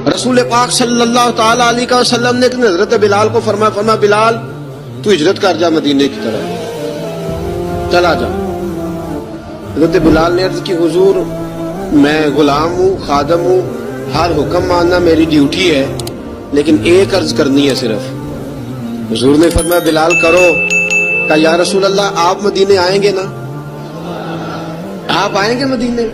رسول پاک صلی اللہ تعالی علیہ وسلم نے حضرت بلال کو فرمایا بلال تو ہجرت کر جا مدینے کی طرف چلا جا۔ حضرت بلال نے عرض کی حضور میں غلام ہوں، خادم ہوں، ہر حکم ماننا میری ڈیوٹی ہے، لیکن ایک عرض کرنی ہے صرف۔ حضور نے فرمایا بلال کرو۔ کہا یا رسول اللہ آپ مدینے آئیں گے نا؟ آپ آئیں گے مدینے؟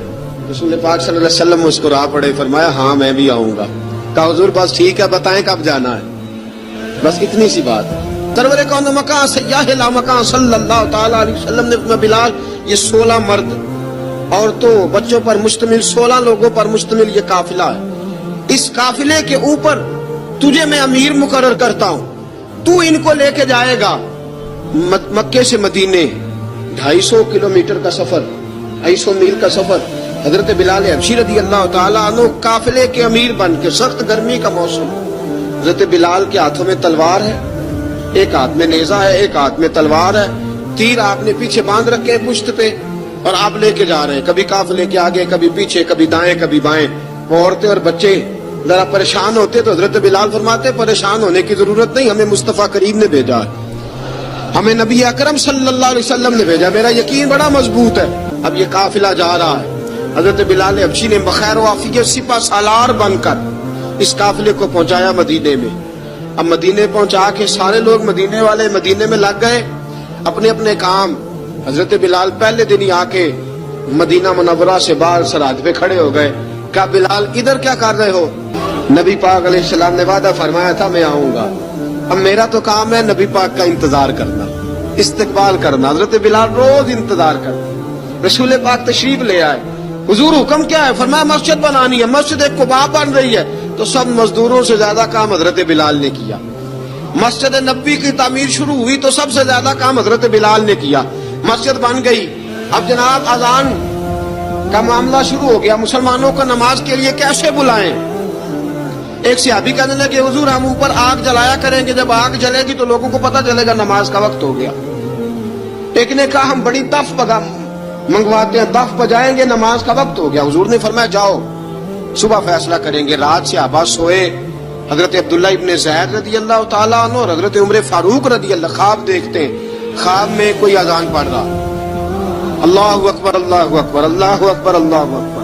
رسول پاک صلی اللہ علیہ وسلم مسکرا پڑے، فرمایا ہاں میں بھی آؤں گا۔ کہا حضور بس ٹھیک ہے، بتائیں کب جانا ہے، بس اتنی سی بات ہے۔ سرور کون مکان سیاح لا مکان صلی اللہ تعالی علیہ وسلم نے فرمایا بلال یہ 16 مرد عورتوں بچوں پر مشتمل 16 لوگوں پر مشتمل یہ قافلہ ہے، اس قافلے کے اوپر تجھے میں امیر مقرر کرتا ہوں، تو ان کو لے کے جائے گا مکے سے مدینے 250 کلومیٹر کا سفر، 250 میل کا سفر۔ حضرت بلال حبشی رضی اللہ تعالیٰ عنہ قافلے کے امیر بن کے، سخت گرمی کا موسم، حضرت بلال کے ہاتھوں میں تلوار ہے، ایک ہاتھ میں نیزہ ہے، ایک ہاتھ میں تلوار ہے، تیر آپ نے پیچھے باندھ رکھے ہیں پشت پہ، اور آپ لے کے جا رہے ہیں، کبھی قافلے کے آگے، کبھی پیچھے، کبھی دائیں کبھی بائیں۔ عورتیں اور بچے ذرا پریشان ہوتے تو حضرت بلال فرماتے پریشان ہونے کی ضرورت نہیں، ہمیں مصطفیٰ کریم نے بھیجا ہے، ہمیں نبی اکرم صلی اللہ علیہ وسلم نے بھیجا، میرا یقین بڑا مضبوط ہے۔ اب یہ قافلہ جا رہا ہے، حضرت بلال حبشی نے بخیر و عافیت سپہ سالار بن کر اس قافلے کو پہنچایا مدینے میں۔ اب مدینے پہنچا کے سارے لوگ مدینے والے مدینے میں لگ گئے اپنے اپنے کام۔ حضرت بلال پہلے دن ہی آ کے مدینہ منورہ سے باہر سرحد پہ کھڑے ہو گئے۔ کہا بلال ادھر کیا کر رہے ہو؟ نبی پاک علیہ السلام نے وعدہ فرمایا تھا میں آؤں گا، اب میرا تو کام ہے نبی پاک کا انتظار کرنا، استقبال کرنا۔ حضرت بلال روز انتظار کرتے، رسول پاک تشریف لے آئے، حضور حکم کیا ہے؟ فرمایا مسجد بنانی ہے، مسجد قباء بن رہی ہے، تو سب مزدوروں سے زیادہ کام حضرت بلال نے کیا۔ مسجد نبی کی تعمیر شروع ہوئی تو سب سے زیادہ کام حضرت بلال نے کیا، مسجد بن گئی۔ اب جناب اذان کا معاملہ شروع ہو گیا، مسلمانوں کو نماز کے لیے کیسے بلائیں؟ ایک صحابی کہنے لگے حضور ہم اوپر آگ جلایا کریں گے، جب آگ جلے گی تو لوگوں کو پتہ چلے گا نماز کا وقت ہو گیا۔ ایک نے کہا ہم بڑی دف منگواتے ہیں، دف بجائیں گے، نماز کا وقت ہو گیا۔ حضور نے فرمایا جاؤ صبح فیصلہ کریں گے۔ رات صحابہ سوئے، حضرت عبداللہ ابن زید رضی اللہ تعالیٰ عنہ اور حضرت عمر فاروق رضی اللہ خواب دیکھتے ہیں، خواب میں کوئی اذان پڑھ رہا، اللہ اکبر اللہ اکبر اللہ اکبر اللہ اکبر۔